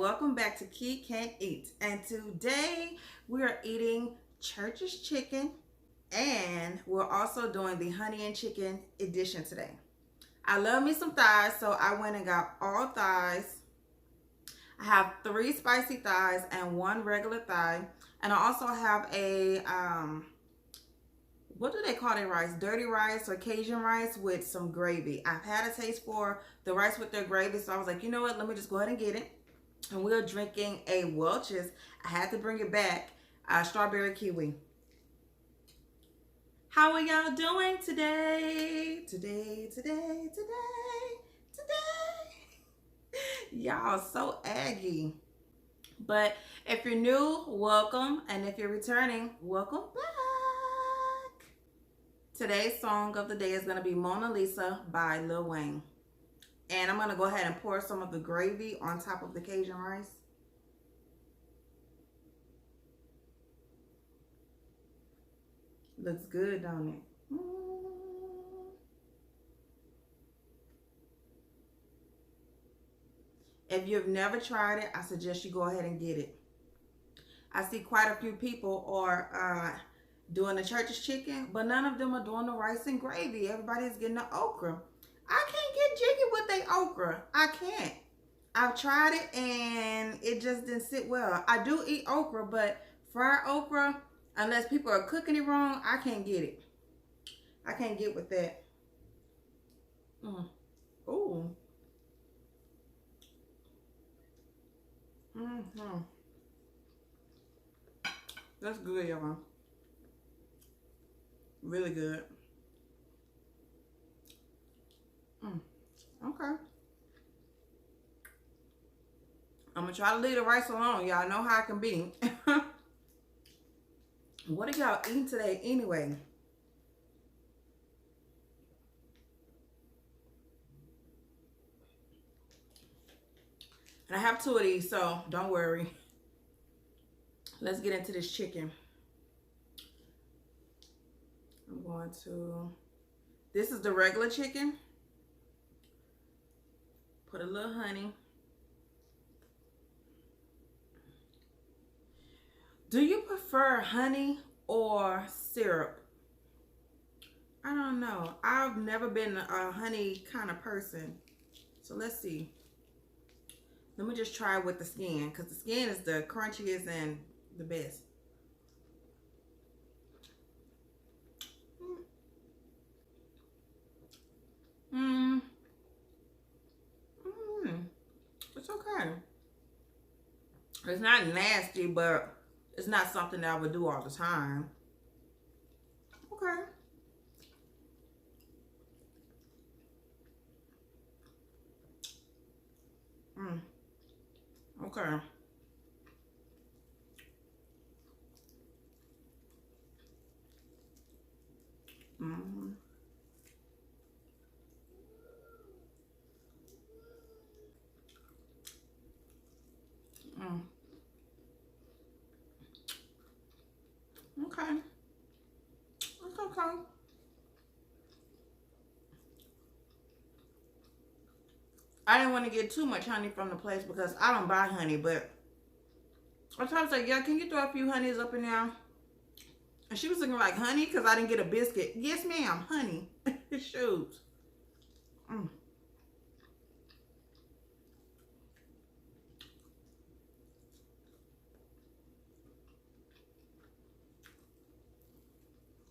welcome back to Kekaneat. And today we are eating Church's chicken, and we're also doing the honey and chicken edition today. I love me some thighs, so I went and got all thighs. I have 3 spicy thighs and 1 regular thigh, and I also have a what do they call their rice? Dirty rice or Cajun rice with some gravy. I've had a taste for the rice with their gravy, so I was like, you know what? Let me just go ahead and get it. And we're drinking a Welch's. I had to bring it back. Strawberry kiwi. How are y'all doing today? Today. Y'all so aggy. But if you're new, welcome. And if you're returning, welcome back. Today's song of the day is going to be Mona Lisa by Lil Wayne. And I'm going to go ahead and pour some of the gravy on top of the Cajun rice. Looks good, don't it? If you've never tried it, I suggest you go ahead and get it. I see quite a few people are doing the Church's chicken, but none of them are doing the rice and gravy. Everybody's getting the okra. I can't get jiggy with the okra. I can't. I've tried it and it just didn't sit well. I do eat okra, but fried okra, unless people are cooking it wrong, I can't get it. I can't get with that. Ooh. That's good, y'all. Really good. Okay. I'm gonna try to leave the rice alone. Y'all know how I can be. What are y'all eating today anyway? And I have 2 of these, so don't worry. Let's get into this chicken. I'm going to, this is the regular chicken. Put a little honey. Do you prefer honey or syrup? I don't know. I've never been a honey kind of person. So let's see. Let me just try with the skin, because the skin is the crunchiest and the best. It's okay. It's not nasty, but it's not something that I would do all the time. Okay. Okay. Okay. It's okay. I didn't want to get too much honey from the place because I don't buy honey, but I tried to say, yeah, can you throw a few honeys up in there? And she was looking like, honey, because I didn't get a biscuit. Yes, ma'am, honey. Shoot.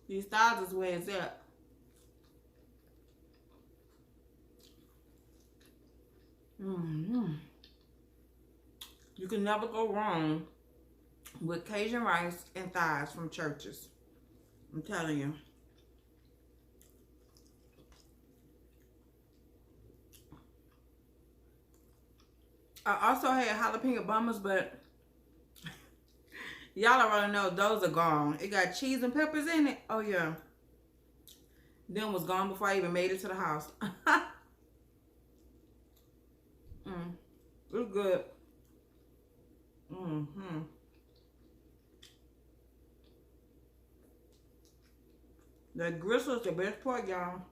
These thighs is where it's at. You can never go wrong with Cajun rice and thighs from Church's. I'm telling you. I also had jalapeno bummers, but y'all already know those are gone. It got cheese and peppers in it. Oh, yeah. Them was gone before I even made it to the house. It's good. The gristle is the best part, y'all.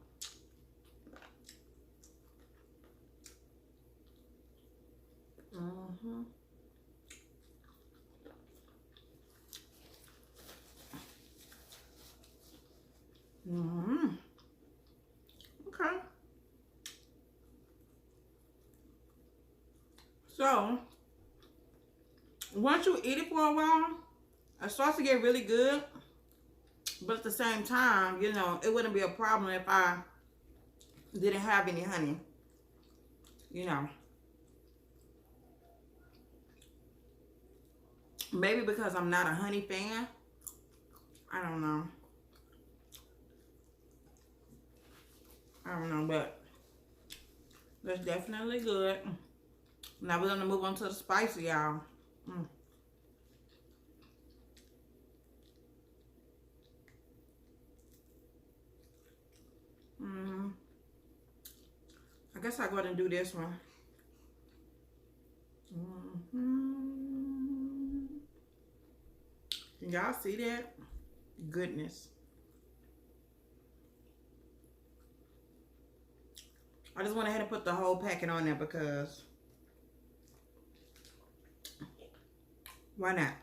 Mm-hmm. Okay. So, once you eat it for a while, it starts to get really good. But at the same time, you know, it wouldn't be a problem if I didn't have any honey. You know. Maybe because I'm not a honey fan. I don't know. I don't know, but that's definitely good. Now we're gonna move on to the spicy, y'all. Mm. Mm. I guess I'll go ahead and do this one. Mm-hmm. Can y'all see that? Goodness. I just went ahead and put the whole packet on there because why not?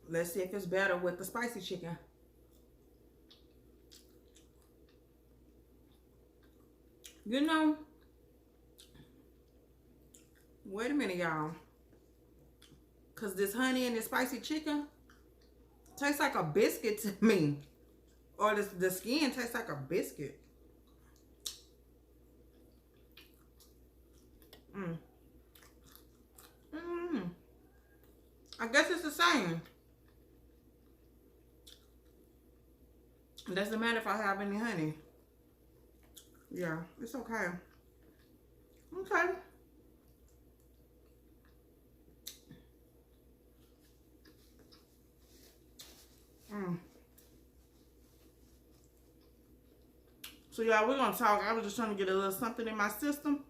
Let's see if it's better with the spicy chicken. You know, wait a minute, y'all. Because this honey and this spicy chicken tastes like a biscuit to me. Or the skin tastes like a biscuit. Mm. Mm. I guess it's the same. It doesn't matter if I have any honey. Yeah, it's okay. Okay. Mm. So y'all, we're gonna talk. I was just trying to get a little something in my system.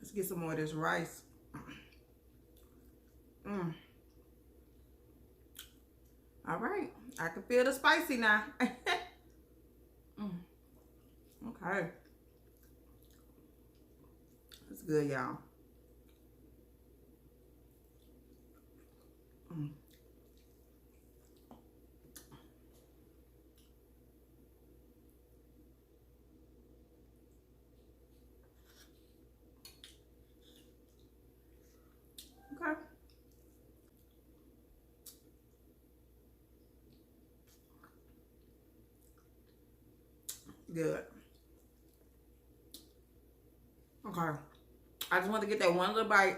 Let's get some more of this rice. Mm. All right, I can feel the spicy now. Mm. Okay, that's good, y'all. Mm. Okay. Good. Okay. I just want to get that one little bite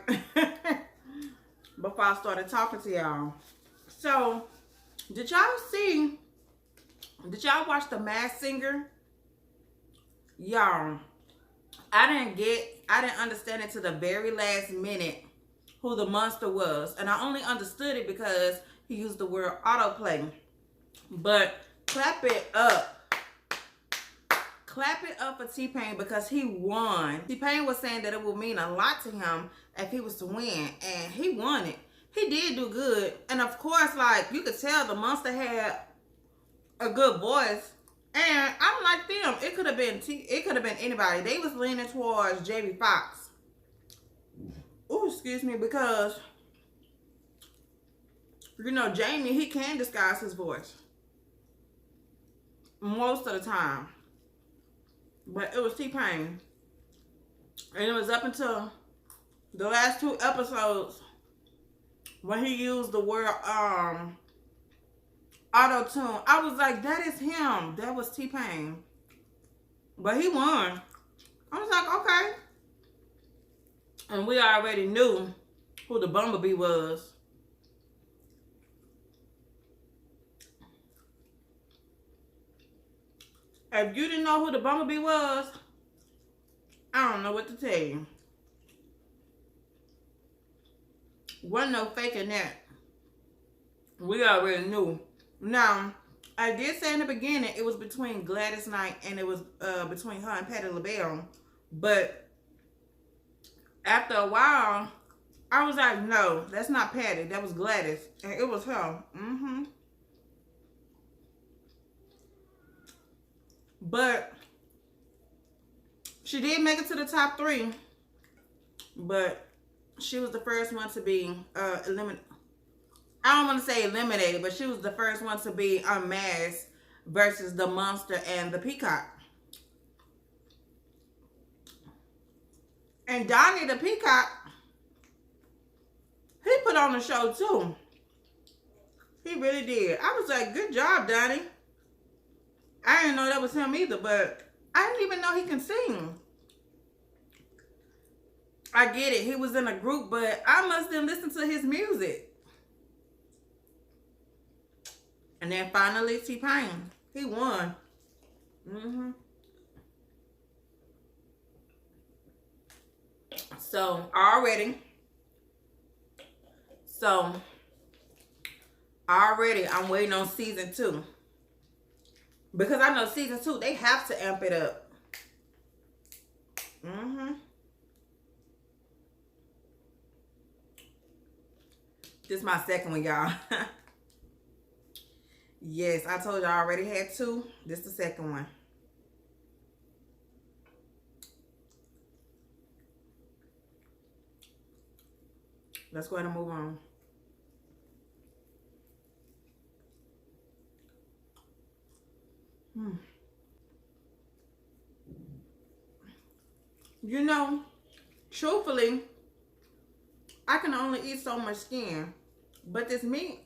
before I started talking to y'all. So, did y'all watch The Masked Singer? Y'all, I didn't understand it to the very last minute who the monster was. And I only understood it because he used the word autoplay. But clap it up. Clap it up for T-Pain because he won. T-Pain was saying that it would mean a lot to him if he was to win. And he won it. He did do good. And of course, like, you could tell the monster had a good voice. And I'm like them. It could have been anybody. They was leaning towards Jamie Foxx. Oh, excuse me, because you know, Jamie, he can disguise his voice. Most of the time. But it was T-Pain. And it was up until the last 2 episodes when he used the word auto-tune. I was like, that is him. That was T-Pain. But he won. I was like, okay. And we already knew who the Bumblebee was. If you didn't know who the Bumblebee was, I don't know what to tell you. Wasn't no faking that. We already knew. Now, I did say in the beginning it was between Gladys Knight and it was between her and Patti LaBelle. But after a while, I was like, no, that's not Patti. That was Gladys. And it was her. Mm-hmm. But she did make it to the top 3. But she was the first one to be eliminated. I don't want to say eliminated, but she was the first one to be unmasked versus the monster and the peacock. And Donnie the peacock, he put on the show too. He really did. I was like, good job, Donnie. I didn't know that was him either, but I didn't even know he can sing. I get it. He was in a group, but I must have listened to his music. And then finally, T-Pain. He won. So, already, I'm waiting on season 2. Because I know season 2, they have to amp it up. This is my second one, y'all. Yes, I told you I already had 2. This is the second one. Let's go ahead and move on. You know, truthfully, I can only eat so much skin. But this meat,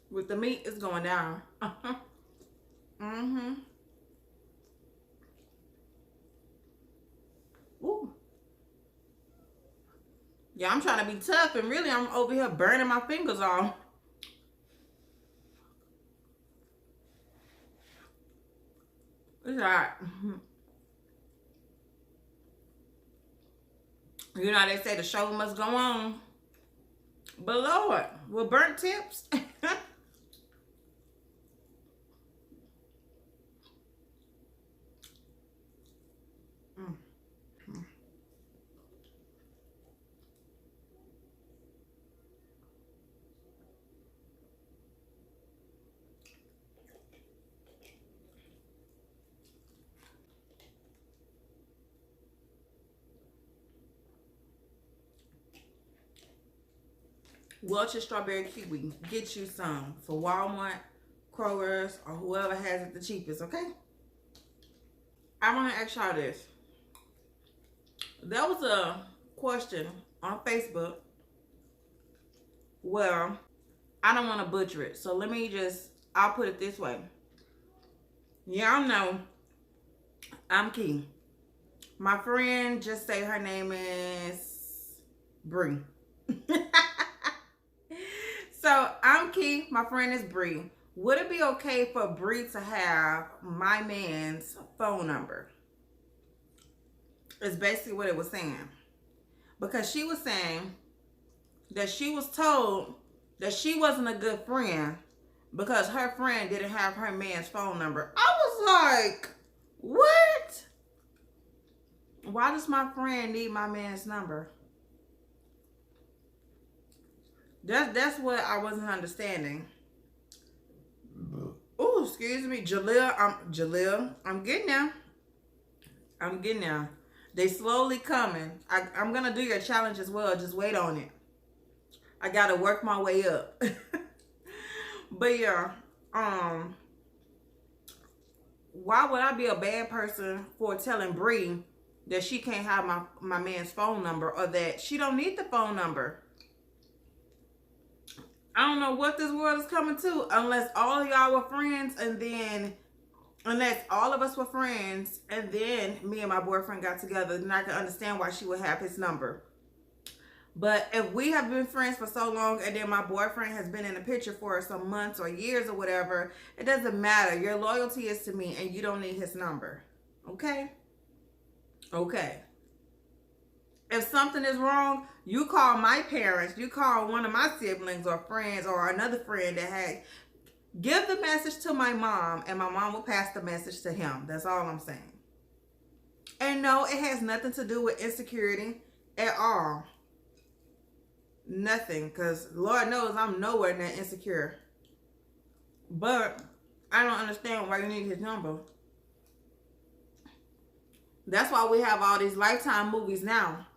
with the meat, is going down. Ooh. Yeah, I'm trying to be tough, and really I'm over here burning my fingers off. It's alright. You know how they say the show must go on. But Lord, with burnt tips. Welch's strawberry kiwi. Get you some for Walmart, Kroger's, or whoever has it the cheapest, okay? I want to ask y'all this. There was a question on Facebook. Well, I don't want to butcher it, so let me I'll put it this way. Y'all know I'm Key. My friend, just say her name is Bree. So I'm Key. My friend is Bree. Would it be okay for Bree to have my man's phone number? It's basically what it was saying. Because she was saying that she was told that she wasn't a good friend because her friend didn't have her man's phone number. I was like, what? Why does my friend need my man's number? That's what I wasn't understanding. Oh, excuse me, Jaleel. I'm getting there. They slowly coming. I'm gonna do your challenge as well. Just wait on it. I gotta work my way up. But yeah, why would I be a bad person for telling Bree that she can't have my man's phone number, or that she don't need the phone number? I don't know what this world is coming to, unless all of y'all were friends, and then unless all of us were friends and then me and my boyfriend got together, then I can understand why she would have his number. But if we have been friends for so long and then my boyfriend has been in the picture for some months or years or whatever, it doesn't matter. Your loyalty is to me and you don't need his number. Okay? Okay. If something is wrong, you call my parents, you call one of my siblings or friends or another friend that had, give the message to my mom and my mom will pass the message to him. That's all I'm saying. And no, it has nothing to do with insecurity at all. Nothing, because Lord knows I'm nowhere near insecure. But I don't understand why you need his number. That's why we have all these Lifetime movies now.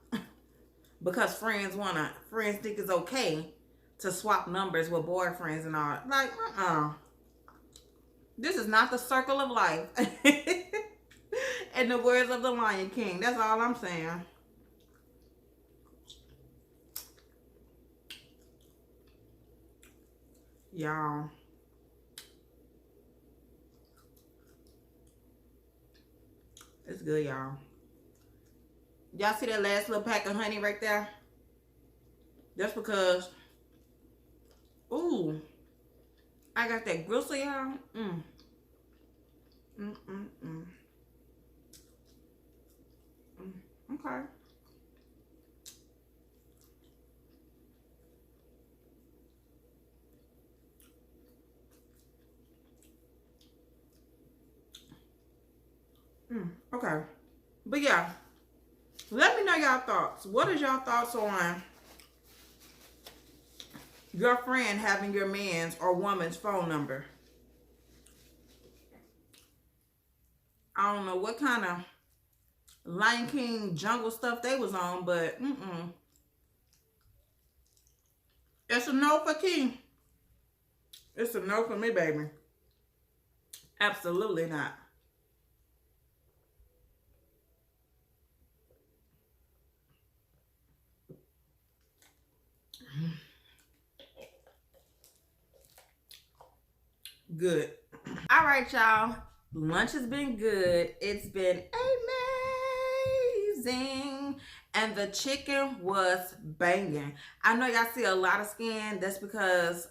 Because friends think it's okay to swap numbers with boyfriends and all. Like, this is not the circle of life. In the words of the Lion King. That's all I'm saying. Y'all. It's good, y'all. Y'all see that last little pack of honey right there? That's because, ooh, I got that gristle, y'all. Okay. Okay. But yeah, let me know y'all thoughts. What is y'all thoughts on your friend having your man's or woman's phone number? I don't know what kind of Lion King jungle stuff they was on, but it's a no for King. It's a no for me, baby. Absolutely not. Good. All right, y'all. Lunch has been good. It's been amazing. And the chicken was banging. I know y'all see a lot of skin. That's because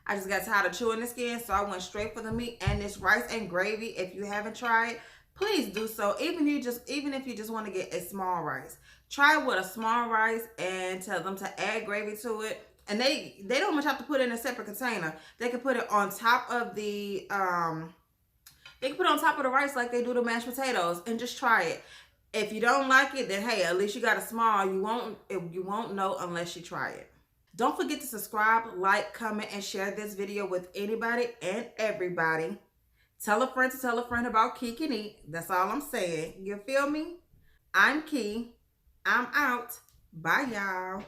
I just got tired of chewing the skin. So I went straight for the meat and this rice and gravy. If you haven't tried, please do so. Even if you just want to get a small rice. Try with a small rice and tell them to add gravy to it. And they don't much have to put it in a separate container. They can put it on top of the they can put it on top of the rice like they do the mashed potatoes and just try it. If you don't like it, then hey, at least you got a small. You won't know unless you try it. Don't forget to subscribe, like, comment, and share this video with anybody and everybody. Tell a friend to tell a friend about Kekaneat. That's all I'm saying. You feel me? I'm Key. I'm out. Bye, y'all.